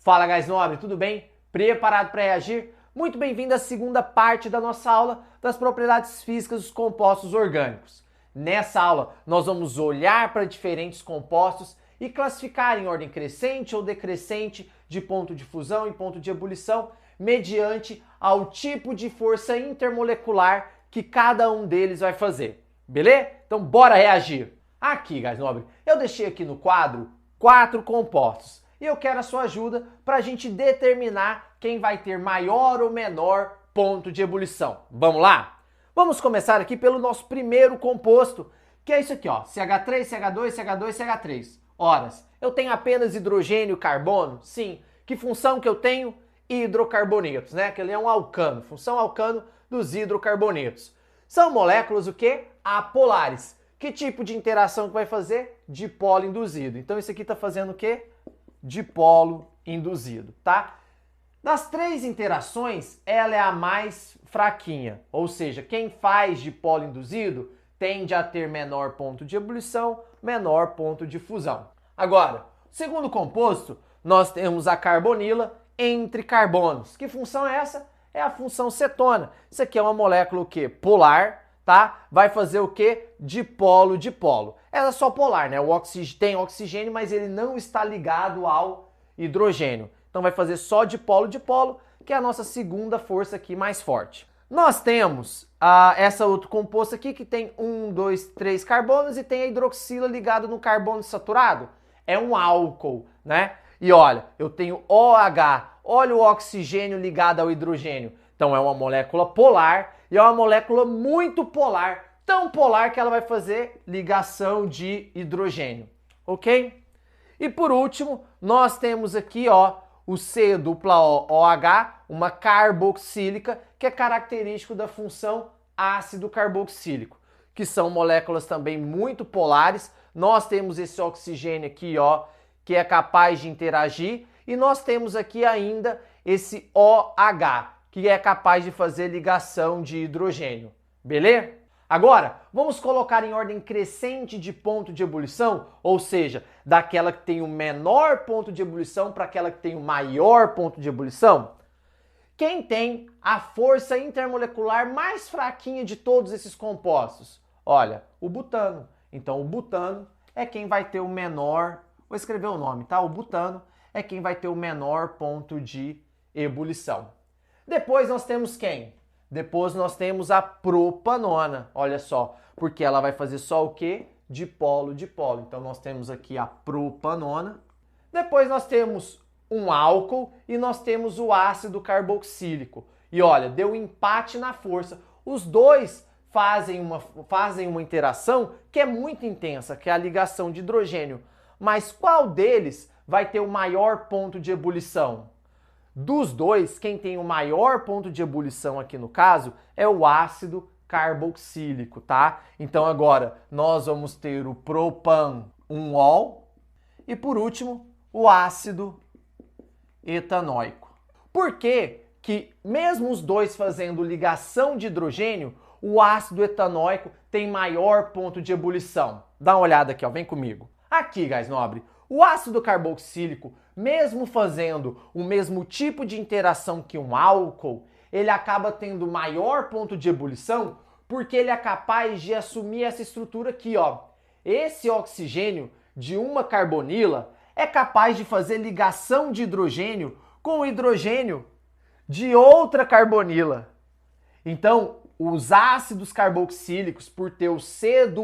Fala, gás nobre, tudo bem? Preparado para reagir? Muito bem-vindo à segunda parte da nossa aula das propriedades físicas dos compostos orgânicos. Nessa aula, nós vamos olhar para diferentes compostos e classificar em ordem crescente ou decrescente de ponto de fusão e ponto de ebulição, mediante ao tipo de força intermolecular que cada um deles vai fazer. Beleza? Então, bora reagir! Aqui, gás nobre, eu deixei aqui no quadro 4 compostos. E eu quero a sua ajuda para a gente determinar quem vai ter maior ou menor ponto de ebulição. Vamos lá? Vamos começar aqui pelo nosso primeiro composto, que é isso aqui, ó, CH3, CH2, CH2, CH3. Horas, eu tenho apenas hidrogênio e carbono? Sim. Que função que eu tenho? Hidrocarbonetos, né? Que ele é um alcano, função alcano dos hidrocarbonetos. São moléculas o quê? Apolares. Que tipo de interação que vai fazer? Dipolo induzido. Então isso aqui está fazendo o quê? Dipolo induzido, tá? Das três interações, ela é a mais fraquinha, ou seja, quem faz dipolo induzido tende a ter menor ponto de ebulição, menor ponto de fusão. Agora, segundo composto, nós temos a carbonila entre carbonos. Que função é essa? É a função cetona. Isso aqui é uma molécula o quê? Polar, tá? Vai fazer o quê? Dipolo-dipolo. Ela é só polar, né? Tem oxigênio, mas ele não está ligado ao hidrogênio. Então vai fazer só dipolo-dipolo, que é a nossa segunda força aqui mais forte. Nós temos essa outro composto aqui que tem 1, 2, 3 carbonos e tem a hidroxila ligada no carbono saturado. É um álcool, né? E olha, eu tenho OH, olha o oxigênio ligado ao hidrogênio. Então é uma molécula polar e é uma molécula muito polar, tão polar que ela vai fazer ligação de hidrogênio, ok? E por último, nós temos aqui, ó, o C-OH, uma carboxílica, que é característico da função ácido carboxílico, que são moléculas também muito polares. Nós temos esse oxigênio aqui, ó, que é capaz de interagir, e nós temos aqui ainda esse OH, que é capaz de fazer ligação de hidrogênio. Beleza? Agora, vamos colocar em ordem crescente de ponto de ebulição, ou seja, daquela que tem o menor ponto de ebulição para aquela que tem o maior ponto de ebulição. Quem tem a força intermolecular mais fraquinha de todos esses compostos? Olha, o butano. Então, o butano é quem vai ter o menor, vou escrever o nome, tá? O butano é quem vai ter o menor ponto de ebulição. Depois nós temos quem? Depois nós temos a propanona, olha só, porque ela vai fazer só o quê? Dipolo-dipolo. Então nós temos aqui a propanona. Depois nós temos um álcool e nós temos o ácido carboxílico. E olha, deu empate na força. Os dois fazem uma interação que é muito intensa, que é a ligação de hidrogênio. Mas qual deles vai ter o maior ponto de ebulição? Dos dois, quem tem o maior ponto de ebulição aqui no caso é o ácido carboxílico, tá? Então agora nós vamos ter o propan, um ol, e por último o ácido etanóico. Por que que mesmo os dois fazendo ligação de hidrogênio, o ácido etanóico tem maior ponto de ebulição? Dá uma olhada aqui, ó, vem comigo. Aqui, gás nobre, o ácido carboxílico, mesmo fazendo o mesmo tipo de interação que um álcool, ele acaba tendo maior ponto de ebulição porque ele é capaz de assumir essa estrutura aqui, ó. Esse oxigênio de uma carbonila é capaz de fazer ligação de hidrogênio com o hidrogênio de outra carbonila. Então, os ácidos carboxílicos, por ter o C-OH,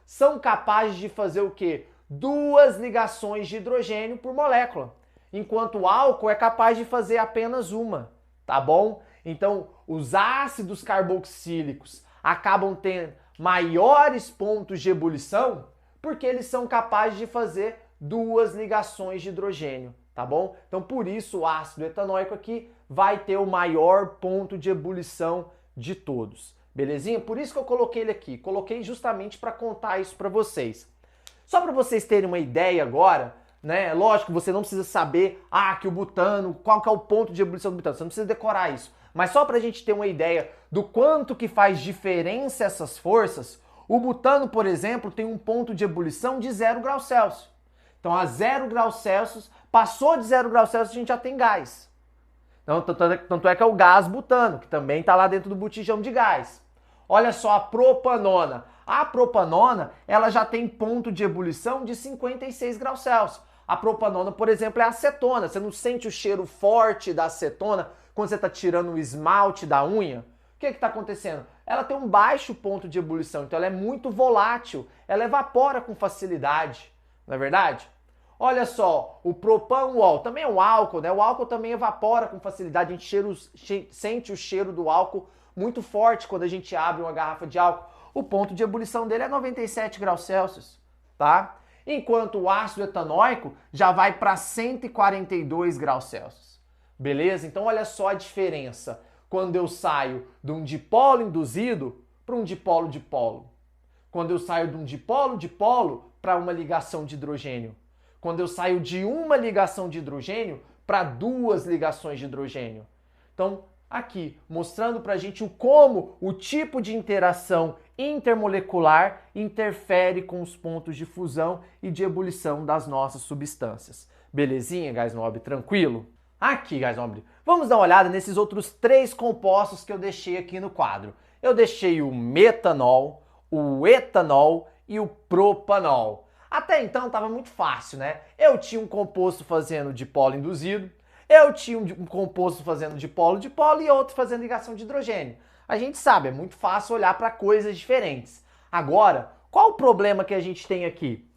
são capazes de fazer o quê? Duas ligações de hidrogênio por molécula, enquanto o álcool é capaz de fazer apenas uma, tá bom? Então, os ácidos carboxílicos acabam tendo maiores pontos de ebulição porque eles são capazes de fazer duas ligações de hidrogênio, tá bom? Então, por isso, o ácido etanóico aqui vai ter o maior ponto de ebulição de todos, belezinha? Por isso que eu coloquei ele aqui, coloquei justamente para contar isso para vocês. Só para vocês terem uma ideia agora, né? Lógico, você não precisa saber que o butano, qual que é o ponto de ebulição do butano, você não precisa decorar isso. Mas só para a gente ter uma ideia do quanto que faz diferença essas forças, o butano, por exemplo, tem um ponto de ebulição de 0 graus Celsius. Então, a 0 graus Celsius, passou de 0 graus Celsius, a gente já tem gás. Então, tanto é que é o gás butano, que também está lá dentro do botijão de gás. Olha só a propanona. A propanona, ela já tem ponto de ebulição de 56 graus Celsius. A propanona, por exemplo, é acetona. Você não sente o cheiro forte da acetona quando você está tirando o esmalte da unha? O que está acontecendo? Ela tem um baixo ponto de ebulição, então ela é muito volátil, ela evapora com facilidade, não é verdade? Olha só, o propanol também é um álcool, né? O álcool também evapora com facilidade, a gente sente o cheiro do álcool muito forte quando a gente abre uma garrafa de álcool. O ponto de ebulição dele é 97 graus Celsius, tá? Enquanto o ácido etanóico já vai para 142 graus Celsius, beleza? Então olha só a diferença quando eu saio de um dipolo induzido para um dipolo-dipolo. Quando eu saio de um dipolo-dipolo para uma ligação de hidrogênio. Quando eu saio de uma ligação de hidrogênio para duas ligações de hidrogênio. Então, aqui, mostrando para a gente como o tipo de interação intermolecular interfere com os pontos de fusão e de ebulição das nossas substâncias. Belezinha, gás nobre? Tranquilo? Aqui, gás nobre, vamos dar uma olhada nesses outros 3 compostos que eu deixei aqui no quadro. Eu deixei o metanol, o etanol e o propanol. Até então estava muito fácil, né? Eu tinha um composto fazendo dipolo induzido, eu tinha um composto fazendo dipolo-dipolo e outro fazendo ligação de hidrogênio. A gente sabe, é muito fácil olhar para coisas diferentes. Agora, qual o problema que a gente tem aqui?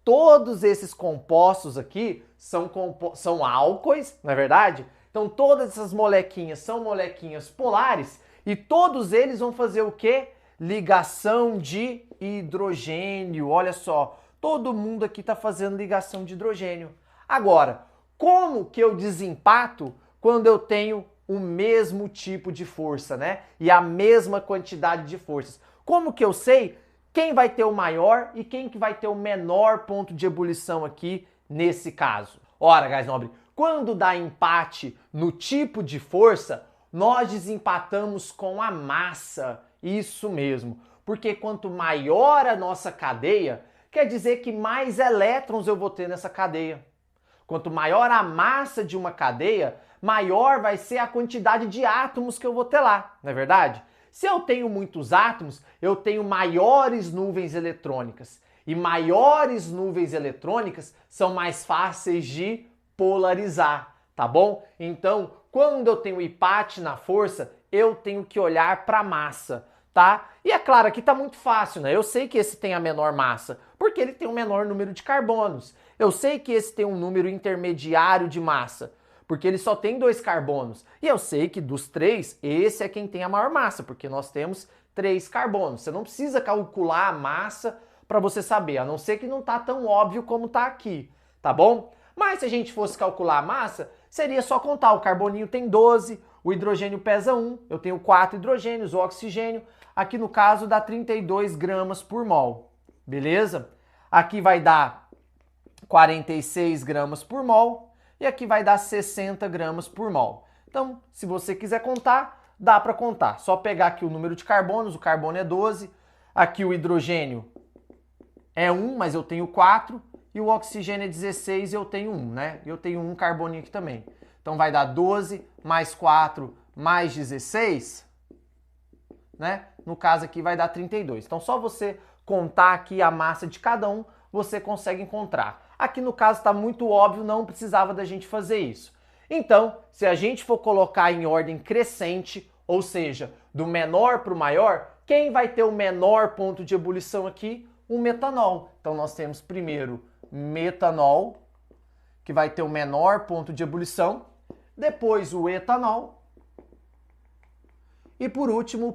Todos esses compostos aqui são álcoois, não é verdade? Então todas essas molequinhas são molequinhas polares e todos eles vão fazer o quê? Ligação de hidrogênio. Olha só, todo mundo aqui está fazendo ligação de hidrogênio. Agora, como que eu desempato quando eu tenho o mesmo tipo de força, né? E a mesma quantidade de forças? Como que eu sei quem vai ter o maior e quem que vai ter o menor ponto de ebulição aqui nesse caso? Ora, gás nobre, quando dá empate no tipo de força, nós desempatamos com a massa. Isso mesmo. Porque quanto maior a nossa cadeia, quer dizer que mais elétrons eu vou ter nessa cadeia. Quanto maior a massa de uma cadeia, maior vai ser a quantidade de átomos que eu vou ter lá, não é verdade? Se eu tenho muitos átomos, eu tenho maiores nuvens eletrônicas. E maiores nuvens eletrônicas são mais fáceis de polarizar, tá bom? Então, quando eu tenho empate na força, eu tenho que olhar para a massa, tá? E é claro, aqui tá muito fácil, né? Eu sei que esse tem a menor massa, porque ele tem um menor número de carbonos. Eu sei que esse tem um número intermediário de massa, porque ele só tem 2 carbonos. E eu sei que dos 3, esse é quem tem a maior massa, porque nós temos 3 carbonos. Você não precisa calcular a massa para você saber, a não ser que não tá tão óbvio como tá aqui, tá bom? Mas se a gente fosse calcular a massa, seria só contar. O carboninho tem 12, o hidrogênio pesa 1, eu tenho 4 hidrogênios, o oxigênio, aqui no caso dá 32 gramas por mol, beleza? Aqui vai dar 46 gramas por mol e aqui vai dar 60 gramas por mol. Então, se você quiser contar, dá para contar. Só pegar aqui o número de carbonos, o carbono é 12, aqui o hidrogênio é 1, mas eu tenho 4, e o oxigênio é 16 e eu tenho 1, né? Eu tenho um carboninho aqui também. Então vai dar 12 mais 4 mais 16, né? No caso aqui vai dar 32. Então só você contar aqui a massa de cada um, você consegue encontrar. Aqui no caso está muito óbvio, não precisava da gente fazer isso. Então, se a gente for colocar em ordem crescente, ou seja, do menor para o maior, quem vai ter o menor ponto de ebulição aqui? O metanol. Então nós temos primeiro metanol, que vai ter o menor ponto de ebulição, depois o etanol e por último o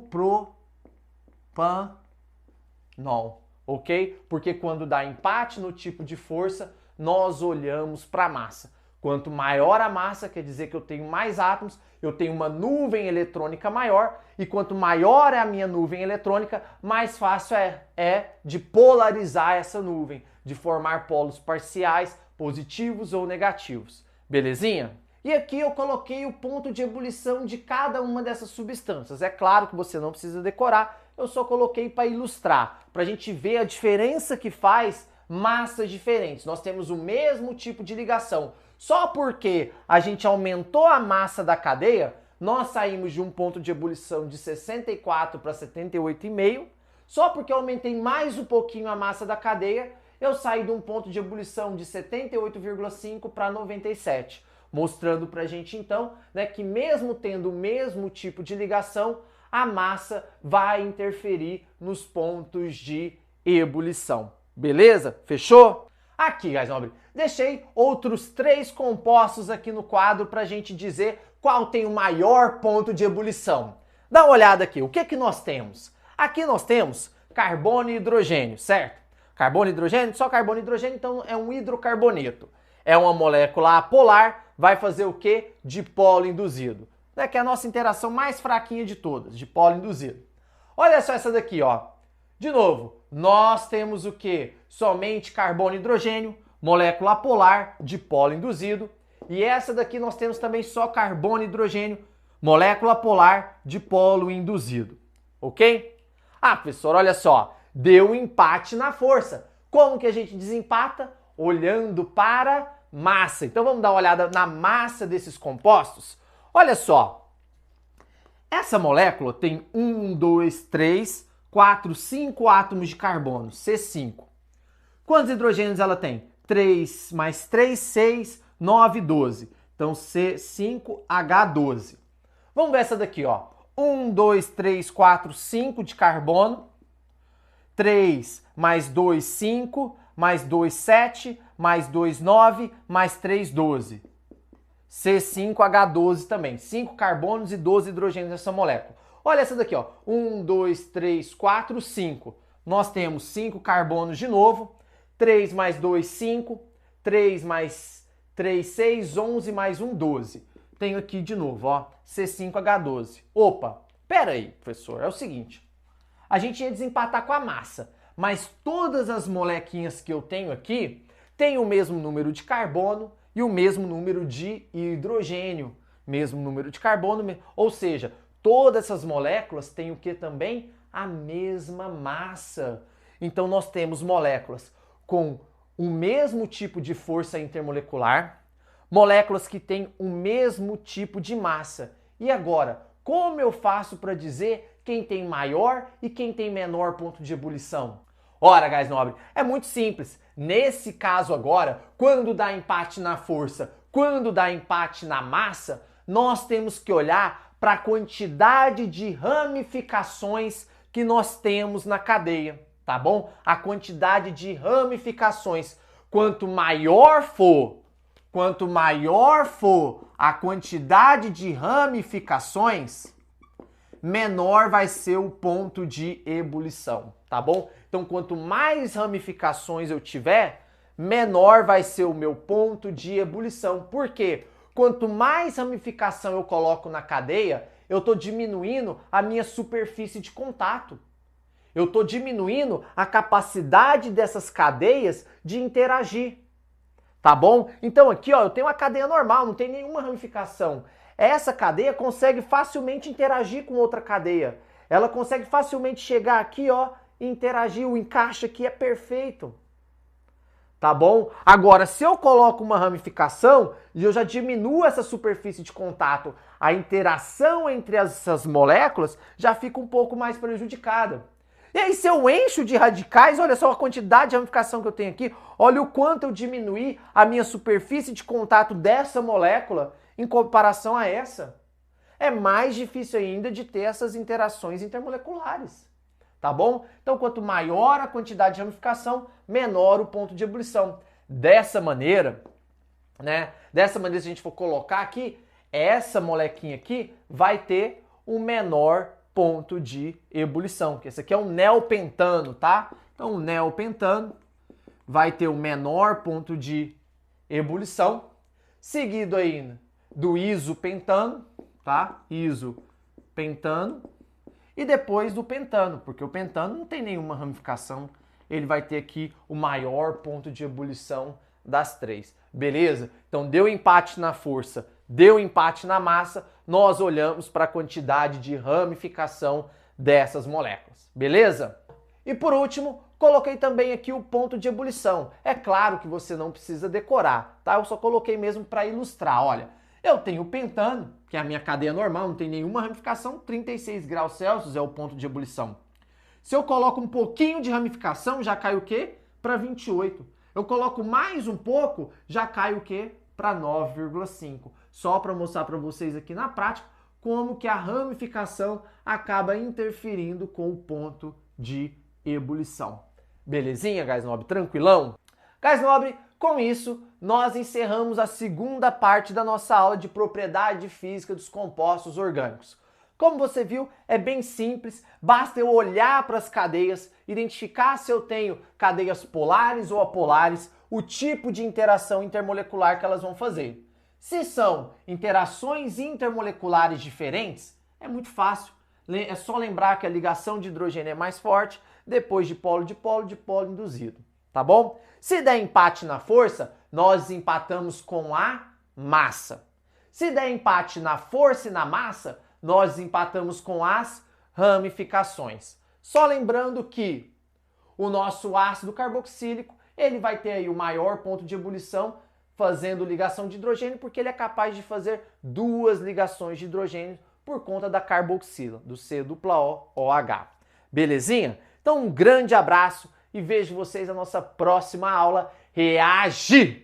propanol, ok? Porque quando dá empate no tipo de força, nós olhamos para a massa. Quanto maior a massa, quer dizer que eu tenho mais átomos, eu tenho uma nuvem eletrônica maior, e quanto maior é a minha nuvem eletrônica, mais fácil é de polarizar essa nuvem, de formar polos parciais, positivos ou negativos. Belezinha? E aqui eu coloquei o ponto de ebulição de cada uma dessas substâncias. É claro que você não precisa decorar, eu só coloquei para ilustrar, para a gente ver a diferença que faz massas diferentes. Nós temos o mesmo tipo de ligação. Só porque a gente aumentou a massa da cadeia, nós saímos de um ponto de ebulição de 64 para 78,5. Só porque eu aumentei mais um pouquinho a massa da cadeia, eu saí de um ponto de ebulição de 78,5 para 97. Mostrando pra gente então, né, que mesmo tendo o mesmo tipo de ligação, a massa vai interferir nos pontos de ebulição. Beleza? Fechou? Aqui, guys nobre, deixei outros 3 compostos aqui no quadro pra gente dizer qual tem o maior ponto de ebulição. Dá uma olhada aqui, o que que nós temos? Aqui nós temos carbono e hidrogênio, certo? Carbono e hidrogênio, só carbono e hidrogênio, então é um hidrocarboneto. É uma molécula apolar, vai fazer o quê? Dipolo induzido. Né? Que é a nossa interação mais fraquinha de todas, dipolo induzido. Olha só essa daqui, ó. De novo, nós temos o quê? Somente carbono e hidrogênio, molécula apolar, dipolo induzido. E essa daqui nós temos também só carbono e hidrogênio, molécula polar, dipolo induzido. Ok? Ah, professor, olha só. Deu um empate na força. Como que a gente desempata? Olhando para massa. Então vamos dar uma olhada na massa desses compostos. Olha só. Essa molécula tem 1, 2, 3, 4, 5 átomos de carbono, C5. Quantos hidrogênios ela tem? 3 mais 3, 6, 9, 12. Então C5H12. Vamos ver essa daqui, ó. 1, 2, 3, 4, 5 de carbono. 3 mais 2, 5, mais 2, 7, mais 2, 9, mais 3, 12. C5H12 também. 5 carbonos e 12 hidrogênios nessa molécula. Olha essa daqui, ó. 1, 2, 3, 4, 5. Nós temos 5 carbonos de novo. 3 mais 2, 5. 3 mais 3, 6. 11 mais 1, 12. Tenho aqui de novo, ó. C5H12. Opa, pera aí, professor. É o seguinte. A gente ia desempatar com a massa, mas todas as molequinhas que eu tenho aqui têm o mesmo número de carbono e o mesmo número de hidrogênio. Mesmo número de carbono, ou seja, todas essas moléculas têm o que também? A mesma massa. Então nós temos moléculas com o mesmo tipo de força intermolecular, moléculas que têm o mesmo tipo de massa. E agora, como eu faço para dizer quem tem maior e quem tem menor ponto de ebulição? Ora, guys nobre, é muito simples. Nesse caso agora, quando dá empate na força, quando dá empate na massa, nós temos que olhar para a quantidade de ramificações que nós temos na cadeia, tá bom? A quantidade de ramificações. Quanto maior for a quantidade de ramificações, menor vai ser o ponto de ebulição, tá bom? Então, quanto mais ramificações eu tiver, menor vai ser o meu ponto de ebulição. Por quê? Quanto mais ramificação eu coloco na cadeia, eu estou diminuindo a minha superfície de contato. Eu estou diminuindo a capacidade dessas cadeias de interagir. Tá bom? Então aqui, ó, eu tenho uma cadeia normal, não tem nenhuma ramificação. Essa cadeia consegue facilmente interagir com outra cadeia. Ela consegue facilmente chegar aqui, ó, e interagir. O encaixe aqui é perfeito. Tá bom? Agora, se eu coloco uma ramificação e eu já diminuo essa superfície de contato, a interação entre essas moléculas já fica um pouco mais prejudicada. E aí, se eu encho de radicais, olha só a quantidade de ramificação que eu tenho aqui, olha o quanto eu diminuí a minha superfície de contato dessa molécula em comparação a essa. É mais difícil ainda de ter essas interações intermoleculares. Tá bom? Então, quanto maior a quantidade de ramificação, menor o ponto de ebulição. Dessa maneira, né? Dessa maneira, se a gente for colocar aqui, essa molequinha aqui vai ter o menor ponto de ebulição, que esse aqui é um neopentano, tá? Então, o neopentano vai ter o menor ponto de ebulição, seguido aí do isopentano, tá? Isopentano, e depois do pentano, porque o pentano não tem nenhuma ramificação, ele vai ter aqui o maior ponto de ebulição das três, beleza? Então, deu empate na força, deu empate na massa, nós olhamos para a quantidade de ramificação dessas moléculas, beleza? E por último, Coloquei também aqui o ponto de ebulição. É claro que você não precisa decorar, tá? Eu só coloquei mesmo para ilustrar. Olha, eu tenho o pentano, que é a minha cadeia normal, não tem nenhuma ramificação, 36 graus Celsius é o ponto de ebulição. Se eu coloco um pouquinho de ramificação, já cai o quê? Para 28. Eu coloco mais um pouco, já cai o quê? Para 9,5. Só para mostrar para vocês aqui na prática como que a ramificação acaba interferindo com o ponto de ebulição. Belezinha, Gás Nobre? Tranquilão? Gás Nobre, com isso, nós encerramos a segunda parte da nossa aula de propriedade física dos compostos orgânicos. Como você viu, é bem simples, basta eu olhar para as cadeias, identificar se eu tenho cadeias polares ou apolares, o tipo de interação intermolecular que elas vão fazer. Se são interações intermoleculares diferentes, é muito fácil. É só lembrar que a ligação de hidrogênio é mais forte, depois de polo, induzido, tá bom? Se der empate na força, nós empatamos com a massa. Se der empate na força e na massa, nós empatamos com as ramificações. Só lembrando que o nosso ácido carboxílico, ele vai ter aí o maior ponto de ebulição fazendo ligação de hidrogênio, porque ele é capaz de fazer duas ligações de hidrogênio por conta da carboxila, do COOH. Belezinha? Então um grande abraço e vejo vocês na nossa próxima aula. Reagir!